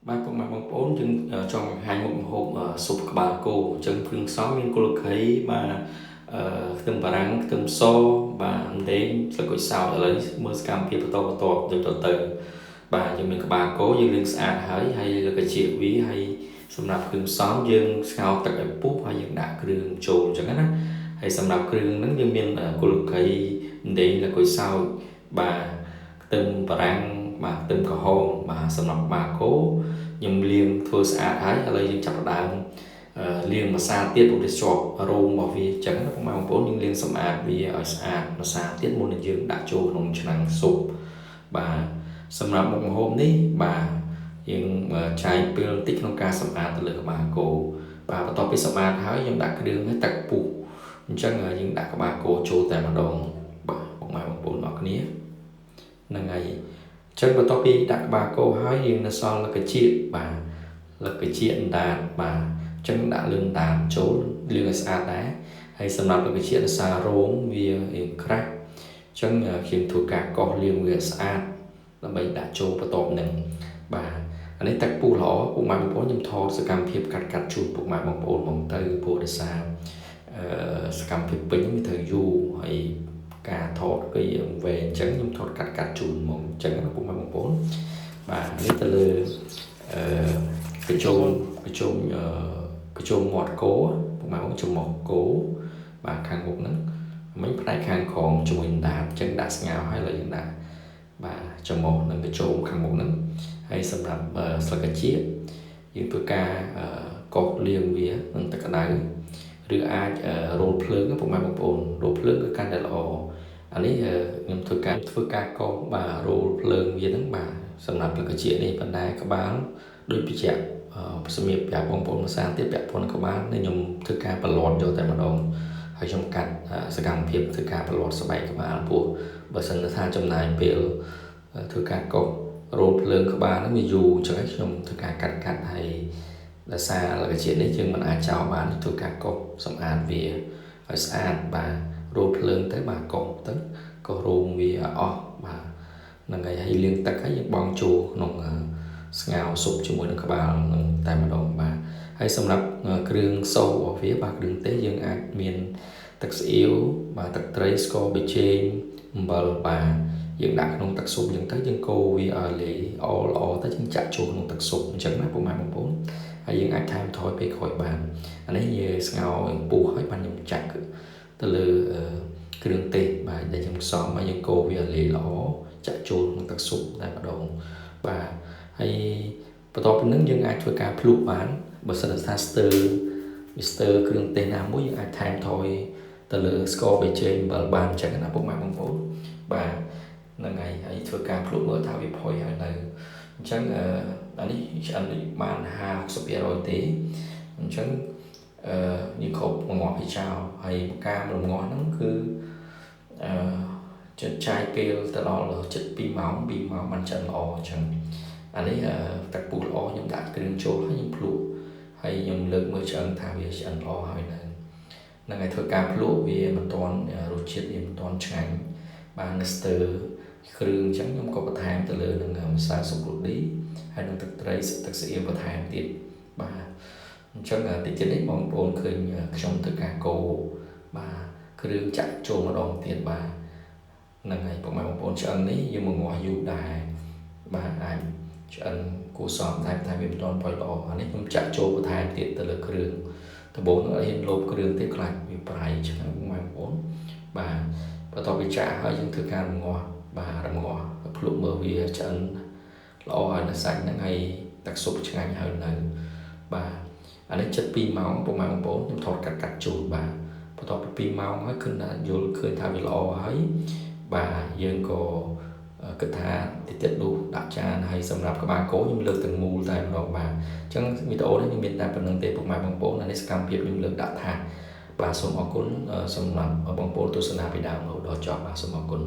Banពុកម៉ែបងប្អូនយើងចង់បង្ហាញមុខម្ហូបស៊ុបក្បាលគោអញ្ចឹងគ្រឿងផ្សំមានគល់ខីបាទខ្ទឹមបារាំងខ្ទឹមសបាទអំដេងស្លឹកក្រូចសើចឥឡូវមើលសកម្មភាពបន្តដូចទៅបាទយើងមានក្បាលគោយើងលាងស្អាតហើយលើកជាវាហើយសម្រាប់គ្រឿងផ្សំយើងស្ងោរទឹកឲ្យពុះហើយយើងដាក់គ្រឿងចូលអញ្ចឹងណាហើយសម្រាប់គ្រឿងហ្នឹងយើងមានគល់ខីអំដេងស្លឹកក្រូចសើចបាទខ្ទឹមបារាំងបាទខ្ទឹមក្រហមបាទសម្រាប់ក្បាលគោខ្ញុំលាងធ្វើស្អាតហើយឥឡូវយើងចាប់ផ្ដើមលាងម្សៅទៀតព្រោះវាជាប់រោមរបស់វាអញ្ចឹងបងប្អូនយើងលាងសម្អាតវាឲ្យស្អាតម្សៅទៀតមុននឹងយើងដាក់ចូលក្នុងឆ្នាំងស៊ុបបាទសម្រាប់មុខម្ហូបនេះបាទយើងចាយពេលបន្តិចក្នុងការសម្អាតទៅលើក្បាលគោបាទបន្ទាប់ពីសម្អាតហើយយើងដាក់គ្រឿងទឹកពុះអញ្ចឹងយើងដាក់ក្បាលគោចូលតែម្ដងបាទបងប្អូនអរគ្នាហ្នឹងហើយចឹងបន្ទាប់ពីដាក់ក្បាលគោហើយយើងនៅសល់លឹកជាបាទលឹកជាអណ្ដាតបាទចឹងដាក់លឿងដាតចូលលាងឲ្យស្អាតដែរហើយសម្រាប់លឹកជាដោយសាររោមវារៀងក្រាស់ចឹងខ្ញុំធ្វើការកោសលាងវាស្អាតដើម្បីដាក់ចូលបន្ទាប់នឹងបាទអានេះទឹកពុះល្អពុកម៉ែបងប្អូនខ្ញុំថតសកម្មភាពកាត់ជូនពុកម៉ែបងប្អូនមកទៅព្រោះដោយសារសកម្មភាពពេញវាត្រូវយូរហើយការថតគឺវែងអញ្ចឹងខ្ញុំថតកាត់ជូនមកអញ្ចឹងពុកម៉ែបងប្អូនបាទនេះទៅលើកញ្ចុងមាត់គោពុកម៉ែបងច្រមុះគោបាទខាងមុខហ្នឹងមិញផ្នែកខាងក្រោមជាមួយដាតអញ្ចឹងដាក់ស្ងោរហើយឡើយយើងដាក់បាទច្រមុះនិងកញ្ចុងខាងមុខហ្នឹងហើយសម្រាប់ស្លឹកជាយើងធ្វើការកោសលាងវានឹងទឹកក្តៅឬអាចរោលភ្លើងពុកម៉ែបងប្អូនរោលភ្លើងគឺកាន់តែល្អអានេះខ្ញុំធ្វើការកោសបាទរោលភ្លើងវាហ្នឹងបាទសម្រាប់លឹកជានេះបណ្ដាក្បាលដូចបញ្ជាក់សម្រាប់ប្រាប់បងប្អូនភាសាទៀតពាក់ព័ន្ធក្បាលនេះខ្ញុំធ្វើការបន្លត់យកតែម្ដងហើយខ្ញុំកាត់សកម្មភាពធ្វើការបន្លត់ស្បែកក្បាលពោះបើសិនថាចំណាយពេលធ្វើការកោសរោលភ្លើងក្បាលហ្នឹងវាយូរអញ្ចឹងខ្ញុំធ្វើការកាត់ហើយដោយសារលក្ខជាតិនេះយើងមិនអាចចោលបានធ្វើការកោសសម្អាតវាឲ្យស្អាតបាទរោលភ្លើងទៅបាទកោសទៅកោសរោមវាអស់បាទហ្នឹងហើយលាងទឹកហើយយើងបង់ចូលក្នុងស្ងោរស៊ុបជាមួយនឹងក្បាលនឹងតែម្ដងបាទហើយសម្រាប់គ្រឿងសូសរបស់វាបាទគ្រឿងទេសយើងអាចមានទឹកស៊ីអ៊ីវបាទទឹកត្រីស្ករប៊ីចេងអំបិលបាទយើងដាក់ក្នុងទឹកស៊ុបអញ្ចឹងទៅយើងកូរវាឲ្យលាយល្អទៅយើងចាក់ចូលក្នុងទឹកស៊ុបអញ្ចឹងណាពុកម៉ែបងប្អូនហើយយើងអាចថែមថយពេលក្រោយបានអានេះយើងស្ងោរពុះហើយបានខ្ញុំចាក់ទៅលើគ្រឿងទេសបាទដែលខ្ញុំផ្សំហើយយើងកូរវាលាយល្អចាក់ចូលក្នុងទឹកស៊ុបតែម្ដងបាទហើយបន្ទាប់ពីនឹងយើងអាចធ្វើការភ្លុកបានបើសិនថាស្ទើរគ្រឿងទេសណាមួយយើងអាចថែមថយទៅលើស្ករប៊ីចេងអំបិលបានអញ្ចឹងណាពុកម៉ែបងប្អូនបាទហ្នឹងហើយធ្វើការភ្លុកមើលថាវាផុយហើយនៅអញ្ចឹងអានេះឆ្អិនបាន50-60% ទេអញ្ចឹងយើងគ្រប់រងាស់វាចោលហើយការរងាស់ហ្នឹងគឺចិត្តចាយពេលទៅដល់ជិត2 ម៉ោងបានឆ្អិនល្អអញ្ចឹងអានេះទឹកពុះល្អខ្ញុំដាក់គ្រឿងចូលហើយខ្ញុំភ្លុកហើយខ្ញុំលើកមើលឆ្អឹងថាវាឆ្អិនល្អហើយហ្នឹងហើយធ្វើការភ្លុកវាមិនទាន់រសជាតិវាមិនទាន់ឆ្ងាញ់បានស្ទើរគ្រឿងអញ្ចឹងខ្ញុំក៏បន្ថែមទៅលើនឹងម្សៅស៊ុបរ៉ូឌីហើយនឹងទឹកត្រីទឹកស៊ីអ៊ីវបន្ថែមទៀតបាទអញ្ចឹងតិចនេះបងប្អូនឃើញខ្ញុំធ្វើការកូរបាទគ្រឿងចាក់ចូលម្ដងទៀតបាទហ្នឹងហើយបងប្អូនឆ្អឹងនេះយើងមកងាស់យូរដែរបាទអាចឆ្អិនគួរសមតែវាមិនទាន់ផុយល្អអានេះខ្ញុំចាក់ចូលបន្ថែមទៀតទៅលើគ្រឿងដំបូងនឹងឲ្យលបគ្រឿងទៀតខ្លាចវាប្រៃឆ្ងាញ់បងប្អូនបាទបន្ទាប់ពីចាក់ហើយយើងធ្វើការរងាស់បាទរងាស់ភ្លុកមើលវាឆ្អិនល្អហើយនៅសាច់ហ្នឹងហើយទឹកស៊ុបឆ្ងាញ់ហើយនៅបាទអានេះជិត2 ម៉ោងបងប្អូនខ្ញុំថតកាត់ជូនបាទបន្ទាប់ពី2 ម៉ោងហើយគឺយល់ឃើញថាវាល្អហើយបាទយើងក៏គិតថាតិចដួសដាក់ចានហើយសម្រាប់ក្បាលគោខ្ញុំលើកទាំងមូលតែម្ដងបាទអញ្ចឹងវីដេអូនេះមានតែប៉ុណ្្នឹងទេពុកម៉ែបងប្អូនអានេះសកម្មភាពខ្ញុំលើកដាក់ថាបាទសូមអរគុណសម្រាប់បងប្អូនទស្សនាពីដើមរហូតដល់ចប់បាទសូមអរគុណ